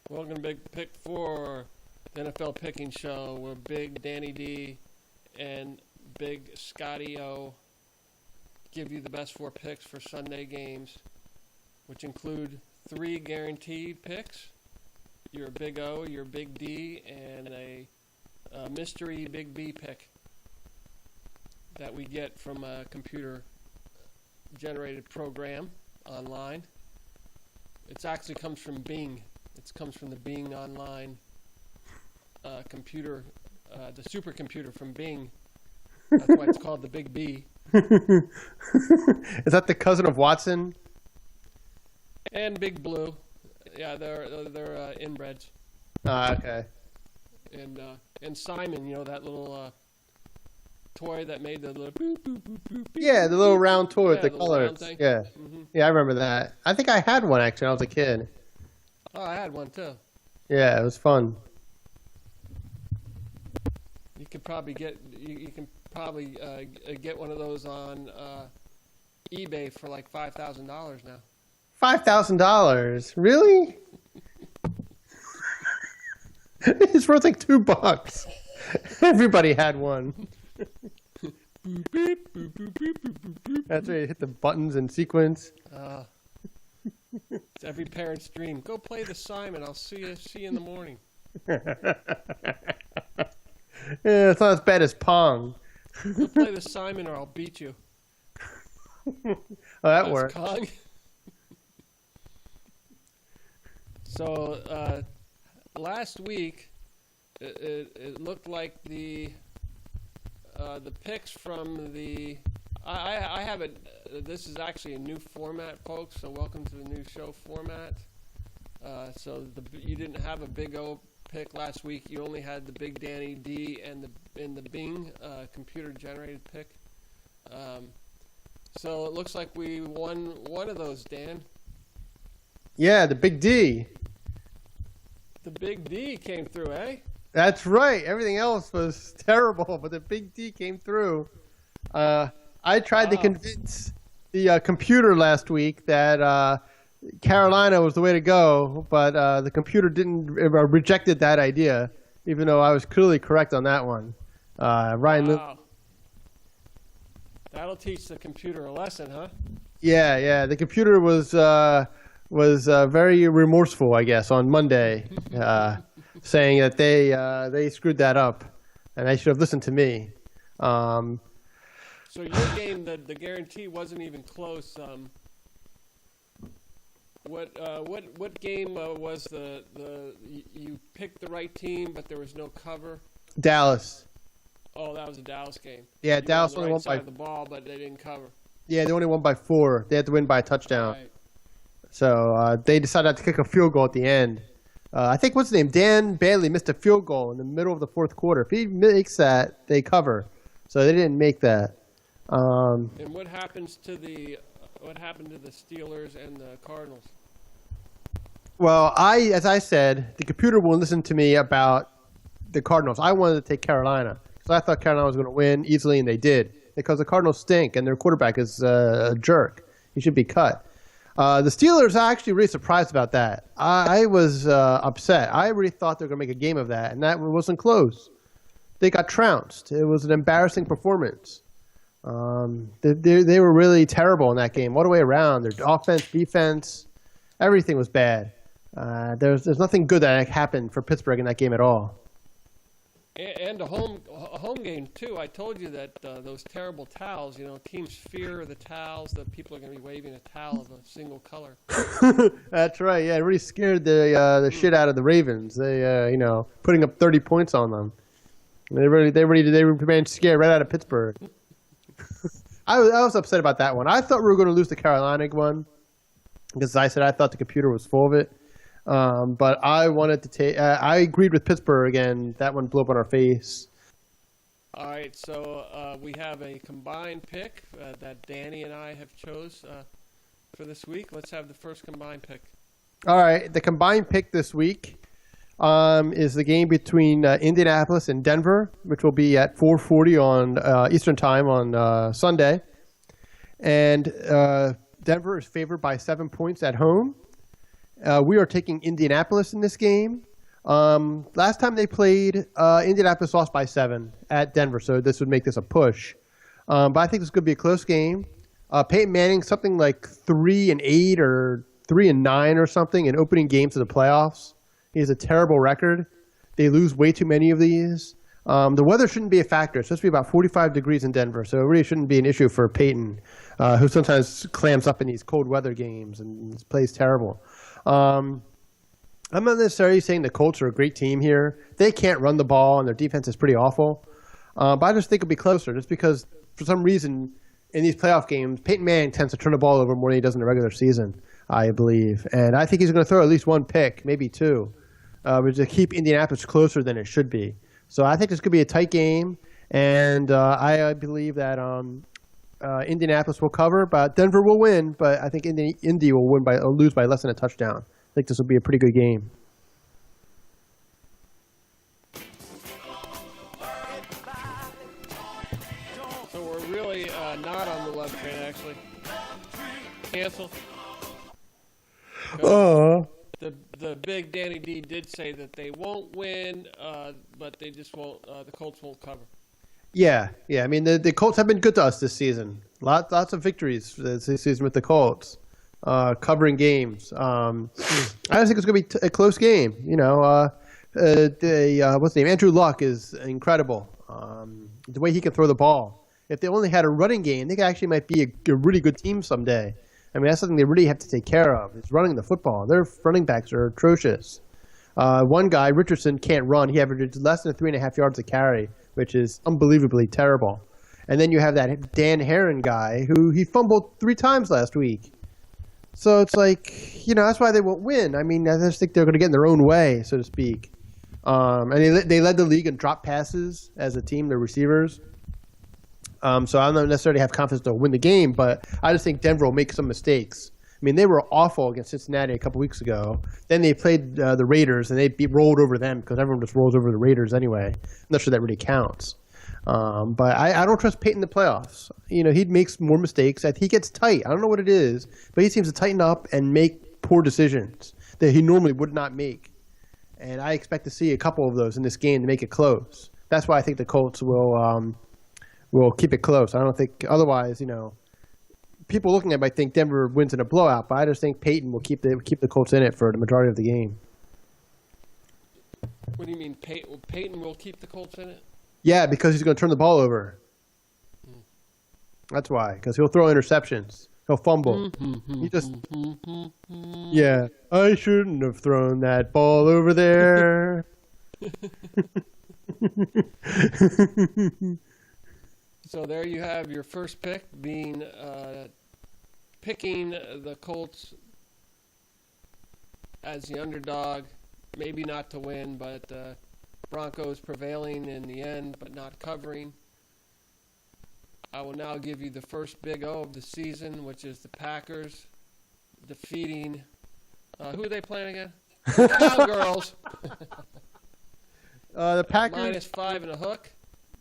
Welcome to Big Pick 4, the NFL Picking Show, where Big Danny D and Big Scotty O give you the best 4 picks for Sunday games, which include 3 guaranteed picks, your Big O, your Big D, and a mystery Big B pick that we get from a computer-generated program online. It actually comes from Bing. It comes from the Bing Online computer, the supercomputer from Bing. That's why it's called the Big B. Is that the cousin of Watson? And Big Blue. Yeah, they're inbreds. Okay. And Simon, you know, that little toy that made the little boop, boop, boop, boop, boop. Yeah, the little round toy with the little round colors. thing. Yeah. Mm-hmm. Yeah, I remember that. I think I had one, actually, when I was a kid. Oh, I had one, too. Yeah, it was fun. You could probably get get one of those on eBay for like $5,000 now. $5,000? Really? It's worth like $2. Everybody had one. Boop, beep, boop, boop, boop, boop, boop, boop. That's where you hit the buttons in sequence. It's every parent's dream. Go play the Simon. I'll see you in the morning. Yeah, it's not as bad as Pong. Go play the Simon or I'll beat you. Oh, that That's worked. Kong. So last week, it looked like the picks from the I have it. This is actually a new format, folks. So welcome to the new show format. So you didn't have a Big O pick last week. You only had the Big Danny D and the Bing computer generated pick. So it looks like we won one of those, Dan. Yeah, the Big D. The Big D came through, eh? That's right. Everything else was terrible, but the Big D came through. I tried to convince the computer last week that Carolina was the way to go, but the computer rejected that idea, even though I was clearly correct on that one. Wow. That'll teach the computer a lesson, huh? Yeah. The computer was very remorseful, I guess, on Monday, saying that they screwed that up, and they should have listened to me. So your game, the guarantee wasn't even close. What game was you picked the right team, but there was no cover? Dallas. Oh, that was a Dallas game. Yeah, You Dallas were on the only right won side by. of the ball, but they didn't cover. Yeah, they only won by 4. They had to win by a touchdown. Right. So they decided to kick a field goal at the end. I think what's his name? Dan Bailey missed a field goal in the middle of the fourth quarter. If he makes that, they cover. So they didn't make that. And what happened to the Steelers and the Cardinals? Well, as I said, the computer will listen to me about the Cardinals. I wanted to take Carolina because I thought Carolina was going to win easily, and they did. Because the Cardinals stink, and their quarterback is a jerk. He should be cut. The Steelers are actually really surprised about that. I was upset. I really thought they were going to make a game of that, and that wasn't close. They got trounced. It was an embarrassing performance. They were really terrible in that game, all the way around. Their offense, defense, everything was bad. There's nothing good that happened for Pittsburgh in that game at all. And a home game too. I told you that those terrible towels. You know, teams fear the towels. That people are going to be waving a towel of a single color. That's right. Yeah, it really scared the shit out of the Ravens. They putting up 30 points on them. They ran scared right out of Pittsburgh. I was upset about that one. I thought we were going to lose the Carolina one because I said I thought the computer was full of it. But I wanted to take. I agreed with Pittsburgh, and that one blew up on our face. All right, so we have a combined pick that Danny and I have chose for this week. Let's have the first combined pick. All right, the combined pick this week is the game between Indianapolis and Denver, which will be at 4:40 on Eastern Time on Sunday. And Denver is favored by 7 points at home. We are taking Indianapolis in this game. Last time they played, Indianapolis lost by 7 at Denver, so this would make this a push. But I think this could be a close game. Peyton Manning, something like 3-8 or 3-9 or something in opening games of the playoffs. He has a terrible record. They lose way too many of these. The weather shouldn't be a factor. It's supposed to be about 45 degrees in Denver, so it really shouldn't be an issue for Peyton, who sometimes clams up in these cold weather games and plays terrible. I'm not necessarily saying the Colts are a great team here. They can't run the ball, and their defense is pretty awful. But I just think it'll be closer, just because for some reason in these playoff games, Peyton Manning tends to turn the ball over more than he does in the regular season, I believe. And I think he's going to throw at least one pick, maybe two, which to keep Indianapolis closer than it should be. So I think this could be a tight game, and I believe that Indianapolis will cover, but Denver will win. But I think Indy will lose by less than a touchdown. I think this will be a pretty good game. So we're really not on the love train, actually. Cancel. The big Danny D did say that they won't win, but they just won't. The Colts won't cover. Yeah. I mean, the Colts have been good to us this season. Lots of victories this season with the Colts, covering games. I just think it's going to be a close game. You know, what's his name? Andrew Luck is incredible. The way he can throw the ball. If they only had a running game, they actually might be a really good team someday. I mean, that's something they really have to take care of, is running the football. Their running backs are atrocious. One guy, Richardson, can't run. He averages less than 3.5 yards a carry, which is unbelievably terrible. And then you have that Dan Herron guy who he fumbled 3 times last week. So it's like, you know, that's why they won't win. I mean, I just think they're going to get in their own way, so to speak. And they led the league in drop passes as a team, their receivers. So I don't necessarily have confidence they'll win the game, but I just think Denver will make some mistakes. I mean, they were awful against Cincinnati a couple weeks ago. Then they played the Raiders, and they rolled over them because everyone just rolls over the Raiders anyway. I'm not sure that really counts. But I don't trust Peyton in the playoffs. You know, he makes more mistakes. He gets tight. I don't know what it is, but he seems to tighten up and make poor decisions that he normally would not make. And I expect to see a couple of those in this game to make it close. That's why I think the Colts will keep it close. I don't think otherwise, you know, people looking at it might think Denver wins in a blowout, but I just think Peyton will keep the Colts in it for the majority of the game. What do you mean, Peyton will keep the Colts in it? Yeah, because he's going to turn the ball over. That's why, because he'll throw interceptions. He'll fumble. He just, yeah, I shouldn't have thrown that ball over there. So there you have your first pick, being picking the Colts as the underdog, maybe not to win, but Broncos prevailing in the end, but not covering. I will now give you the first Big O of the season, which is the Packers defeating, who are they playing again? Cowgirls. The Packers -5 and a hook.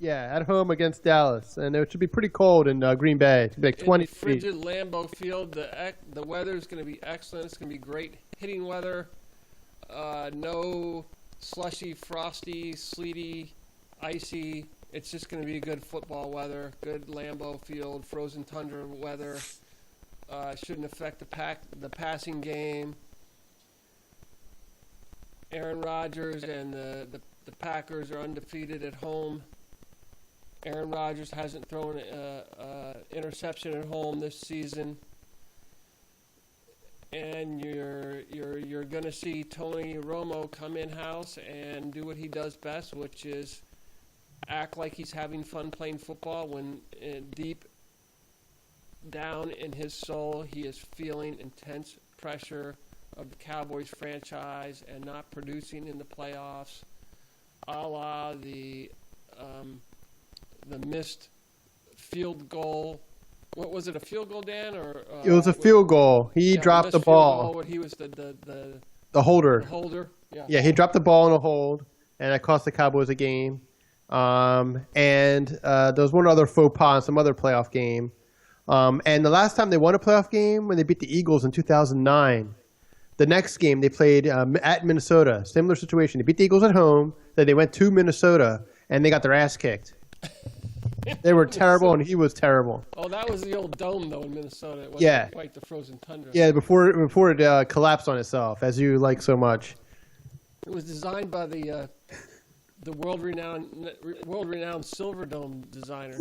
Yeah, at home against Dallas, and it should be pretty cold in Green Bay. It's gonna be like 20 in frigid Lambeau Field. The weather is going to be excellent. It's going to be great hitting weather. No slushy, frosty, sleety, icy. It's just going to be good football weather. Good Lambeau Field, frozen tundra weather. Shouldn't affect the passing game. Aaron Rodgers and the Packers are undefeated at home. Aaron Rodgers hasn't thrown an interception at home this season, and you're going to see Tony Romo come in house and do what he does best, which is act like he's having fun playing football when deep down in his soul he is feeling intense pressure of the Cowboys franchise and not producing in the playoffs, a la the missed field goal. What was it, a field goal, Dan? Or it was a field goal. He dropped the ball. Goal, he was the holder. The holder. Yeah, he dropped the ball in a hold, and it cost the Cowboys a game. And there was one other faux pas in some other playoff game. And the last time they won a playoff game, when they beat the Eagles in 2009, The next game they played at Minnesota. Similar situation. They beat the Eagles at home. Then they went to Minnesota and they got their ass kicked. They were terrible, and he was terrible. Oh, that was the old dome, though, in Minnesota. It wasn't quite the frozen tundra. Yeah, before it collapsed on itself, as you like so much. It was designed by the world-renowned Silver Dome designers.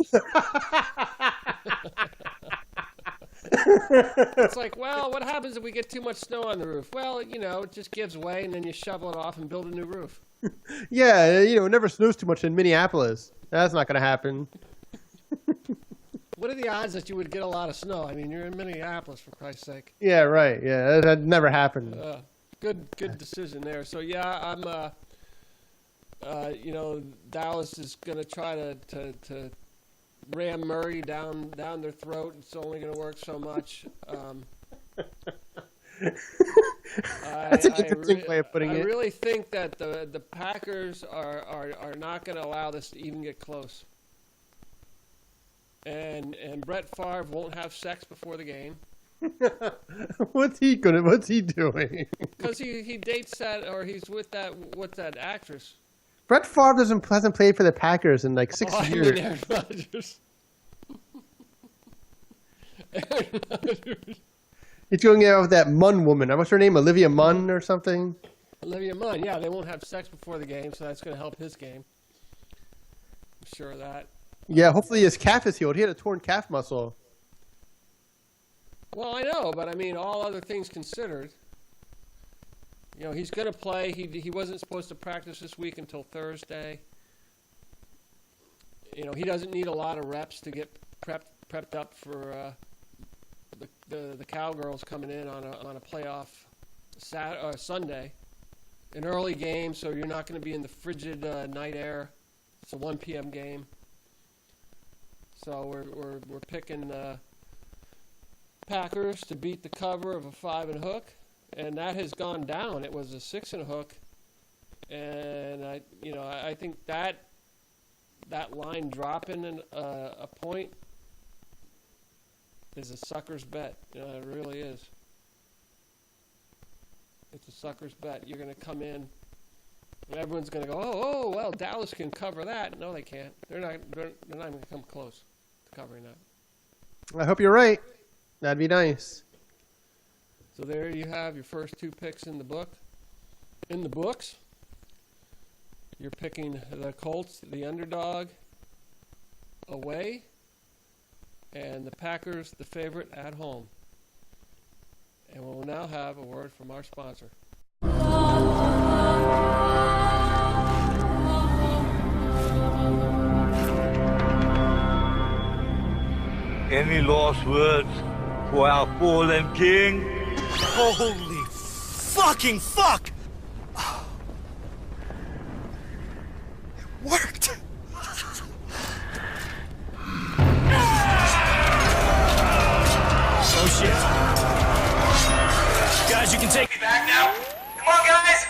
It's like, well, what happens if we get too much snow on the roof? Well, it just gives way, and then you shovel it off and build a new roof. Yeah, it never snows too much in Minneapolis. That's not going to happen. What are the odds that you would get a lot of snow? I mean, you're in Minneapolis, for Christ's sake. Yeah, right. Yeah, that never happened. Good decision there. So, yeah, I'm, Dallas is going to try to ram Murray down their throat. It's only going to work so much. That's an interesting way of putting it. I really think that the Packers are not going to allow this to even get close. And Brett Favre won't have sex before the game. What's he doing? Because he dates that, or he's with that actress. Brett Favre hasn't played for the Packers in like 6 years. I mean Aaron Rodgers. Aaron Rodgers. He's going out with that Munn woman. What's her name? Olivia Munn or something? Olivia Munn. Yeah, they won't have sex before the game, so that's going to help his game. I'm sure of that. Yeah, hopefully his calf is healed. He had a torn calf muscle. Well, I know, but I mean, all other things considered, he's going to play. He wasn't supposed to practice this week until Thursday. He doesn't need a lot of reps to get prepped up for the Cowgirls coming in on a playoff Sunday, an early game, so you're not going to be in the frigid night air. It's a 1 p.m. game, so we're picking Packers to beat the cover of a 5 and hook, and that has gone down. It was a 6 and hook, and I think that line dropping a point is a sucker's bet. It really is. It's a sucker's bet. You're going to come in, and everyone's going to go, oh, well, Dallas can cover that. No, they can't. They're not going to come close to covering that. I hope you're right. That'd be nice. So there you have your first 2 picks in the book. In the books, you're picking the Colts, the underdog, away, and the Packers, the favorite, at home. And we'll now have a word from our sponsor. Any lost words for our fallen king? Holy fucking fuck! It worked! Oh shit. Guys, you can take me back now? Come on, guys!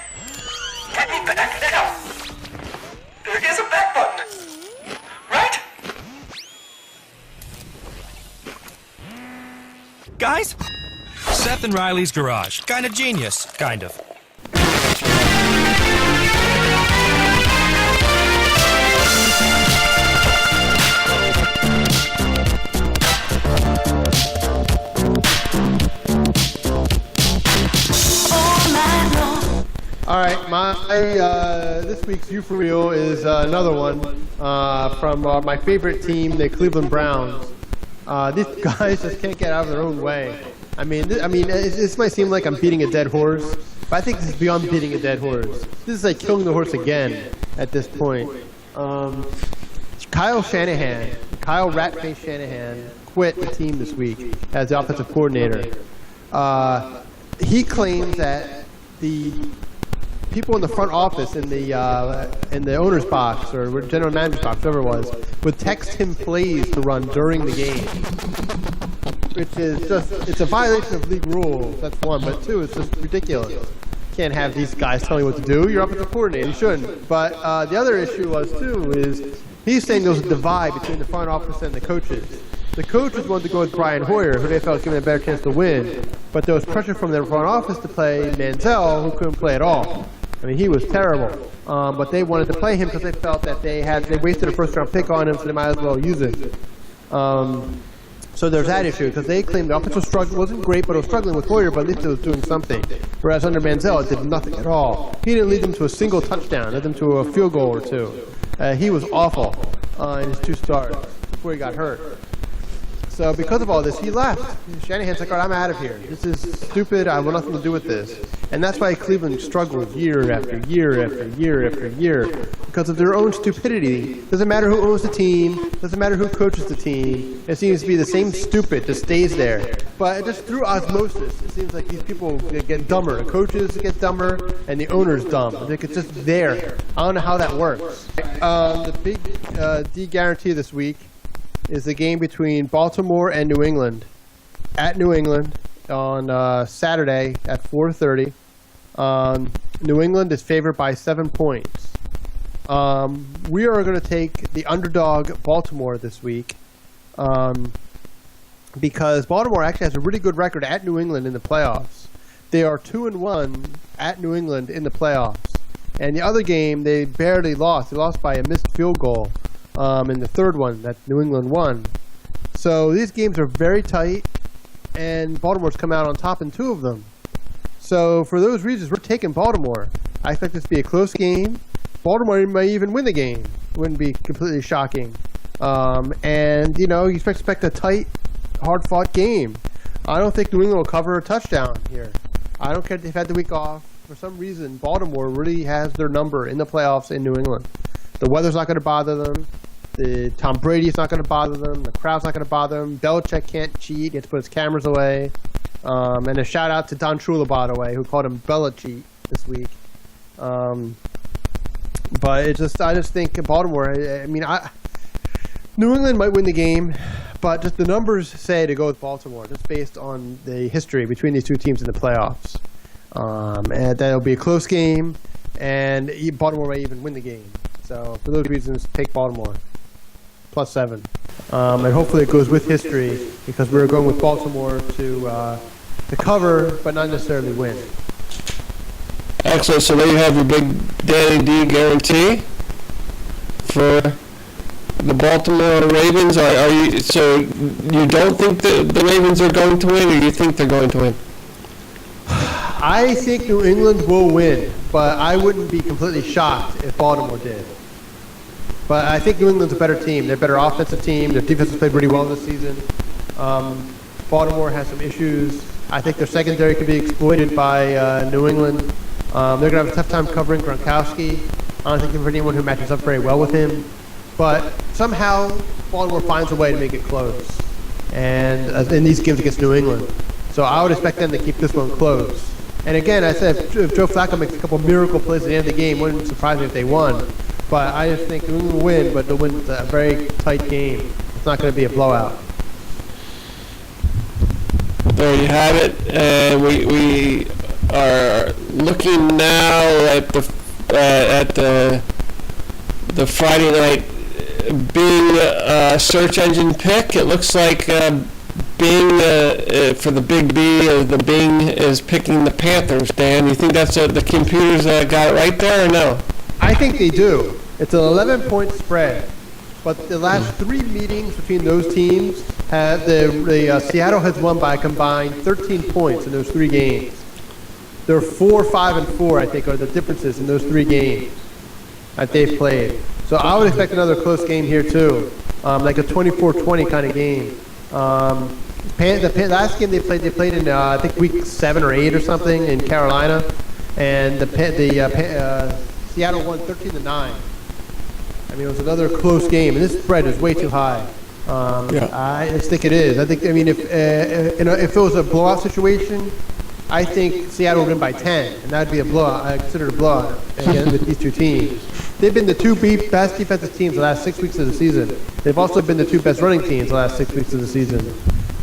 Get me back now! There is a back button! Right? Guys? Seth and Riley's garage. Kinda genius. Kind of. All right, my this week's You For Real is another one from my favorite team, the Cleveland Browns. These guys just can't get out of their own way. I mean, this might seem like I'm beating a dead horse, but I think this is beyond beating a dead horse. This is like killing the horse again at this point. Kyle Ratface Shanahan, quit the team this week as the offensive coordinator. He claims that the people in the front office in the owner's box or general manager's box, whatever it was, would text him plays to run during the game, which is it's a violation of league rules. That's one, but 2, it's just ridiculous. Can't have these guys telling you what to do. You're offensive coordinator, you shouldn't. But the other issue was too is he's saying there's a divide between the front office and the coaches. The coaches wanted to go with Brian Hoyer, who they felt was giving a better chance to win, but there was pressure from their front office to play Manziel, who couldn't play at all. I mean, he was terrible. But they wanted to play him because they felt that they wasted a first-round pick on him, so they might as well use it. So there's that issue, because they claimed the offensive struggle wasn't great, but it was struggling with Hoyer, but at least it was doing something. Whereas under Manziel, it did nothing at all. He didn't lead them to a single touchdown, led them to a field goal or two. He was awful in his 2 starts before he got hurt. So because of all this, he left. Shanahan's like, all right, I'm out of here. This is stupid. I want nothing to do with this. And that's why Cleveland struggled year after year after year after year, because of their own stupidity. Doesn't matter who owns the team. Doesn't matter who coaches the team. It seems to be the same stupid that stays there. But just through osmosis, it seems like these people get dumber. The coaches get dumber, and the owner's dumb. It's just there. I don't know how that works. The big D guarantee this week is the game between Baltimore and New England. At New England on Saturday at 4:30. New England is favored by 7 points. We are going to take the underdog Baltimore this week because Baltimore actually has a really good record at New England in the playoffs. They are 2-1 at New England in the playoffs. And the other game, they barely lost. They lost by a missed field goal in the third one that New England won. So these games are very tight, and Baltimore's come out on top in 2 of them. So for those reasons, we're taking Baltimore. I expect this to be a close game. Baltimore may even win the game. Wouldn't be completely shocking. And, you know, you expect a tight, hard-fought game. I don't think New England will cover a touchdown here. I don't care if they've had the week off. For some reason, Baltimore really has their number in the playoffs in New England. The weather's not going to bother them. The Tom Brady's not going to bother them. The crowd's not going to bother them. Belichick can't cheat. He has to put his cameras away. And a shout out to Don Shula, by the way, who called him Belichick this week. But I just think Baltimore. New England might win the game, but just the numbers say to go with Baltimore, just based on the history between these 2 teams in the playoffs. And that'll be a close game, and Baltimore may even win the game. So for those reasons, take Baltimore. +7. And hopefully it goes with history, because we're going with Baltimore to cover, but not necessarily win. Excellent. So there you have your big Danny D guarantee for the Baltimore Ravens. So you don't think the Ravens are going to win, or you think they're going to win? I think New England will win, but I wouldn't be completely shocked if Baltimore did. But I think New England's a better team. They're a better offensive team. Their defense has played pretty well this season. Baltimore has some issues. I think their secondary could be exploited by New England. They're going to have a tough time covering Gronkowski. I don't think there's anyone who matches up very well with him. But somehow, Baltimore finds a way to make it close. And in these games against New England. So I would expect them to keep this one close. And again, I said if Joe Flacco makes a couple miracle plays at the end of the game, it wouldn't surprise me if they won. But I just think New England will win, but they'll win a very tight game. It's not going to be a blowout. There you have it. And we are looking now at the Friday night Bing search engine pick. It looks like Bing for the Big B, the Bing is picking the Panthers. Dan, you think that's the computers got it right there, or no? I think they do. It's an 11-point spread, but the last 3 meetings between those teams, Seattle has won by a combined 13 points in those 3 games. They're 4, 5, and 4, I think, are the differences in those 3 games that they've played. So I would expect another close game here too, like a 24-20 kind of game. The last game they played in I think week 7 or 8 or something in Carolina, and Seattle won 13-9. I mean, it was another close game, and this spread is way too high. I just think it is. If it was a blowout situation, I think Seattle would win by 10, and that would be a blowout. I consider it a blowout again with these 2 teams. They've been the 2 best defensive teams the last 6 weeks of the season. They've also been the 2 best running teams the last 6 weeks of the season.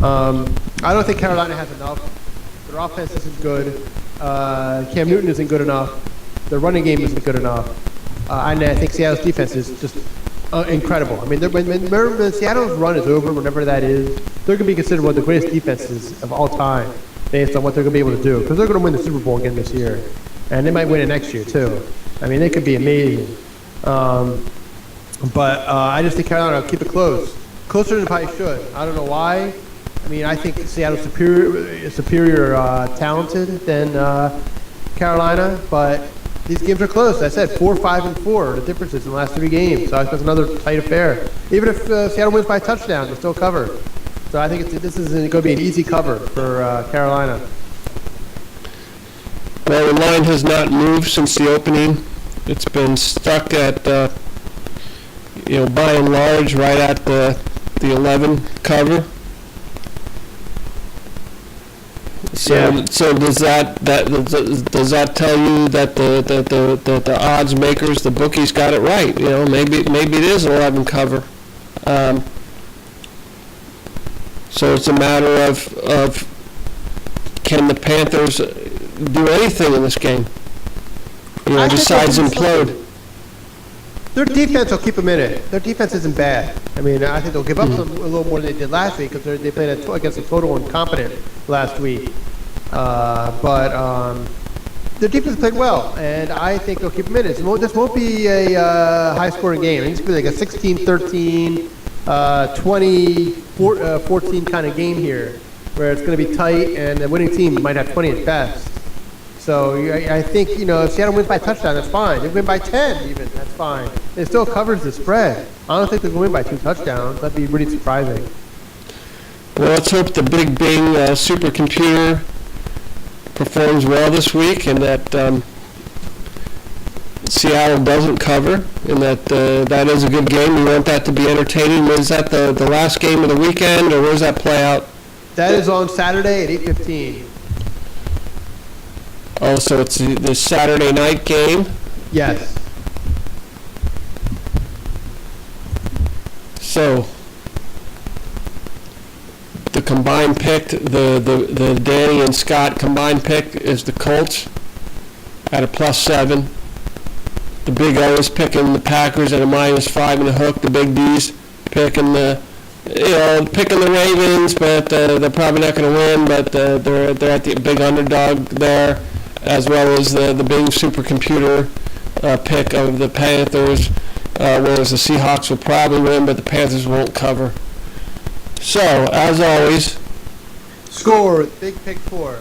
I don't think Carolina has enough. Their offense isn't good. Cam Newton isn't good enough. Their running game isn't good enough. And I think Seattle's defense is just incredible. I mean, when Seattle's run is over, whenever that is, they're going to be considered one of the greatest defenses of all time, based on what they're going to be able to do. Because they're going to win the Super Bowl again this year, and they might win it next year too. I mean, they could be amazing. But I just think Carolina will keep it close, closer than it probably should. I don't know why. I mean, I think Seattle's superior talented than Carolina, but these games are close. I said 4, 5, and 4 are the differences in the last 3 games. So I think it's another tight affair. Even if Seattle wins by a touchdown, they still cover. So I think this is going to be an easy cover for Carolina. Well, the line has not moved since the opening. It's been stuck at, by and large, right at the 11 cover. So, Yeah. so does that tell you that the odds makers, the bookies, got it right? Maybe it is an 11 cover. So it's a matter of can the Panthers do anything in this game? I think Besides they'll do implode. something. Their defense will keep them in it. Their defense isn't bad. I mean, I think they'll give up a little more than they did last week because they played against a total incompetent last week. But their defense played well, and I think they'll keep them in it. This won't be a high-scoring game. It's going to be like a 16-13, 20-14 kind of game here, where it's going to be tight, and the winning team might have 20 at best. So I think, if Seattle wins by a touchdown, that's fine. If they win by 10 even, that's fine. It still covers the spread. I don't think they're going to win by 2 touchdowns. That'd be really surprising. Well, let's hope the Big Bing supercomputer performs well this week, and that Seattle doesn't cover, and that is a good game. We want that to be entertaining. Is that the last game of the weekend, or where does that play out? That is on Saturday at 8:15. Oh, so it's the Saturday night game. Yes. So the combined pick, the Danny and Scott combined pick is the Colts at a +7. The Big O is picking the Packers at a -5 and a hook. The Big D's picking the Ravens, but they're probably not going to win. But they're at the big underdog there, as well as the big supercomputer pick of the Panthers, whereas the Seahawks will probably win, but the Panthers won't cover. So, as always, Score, Big Pick 4.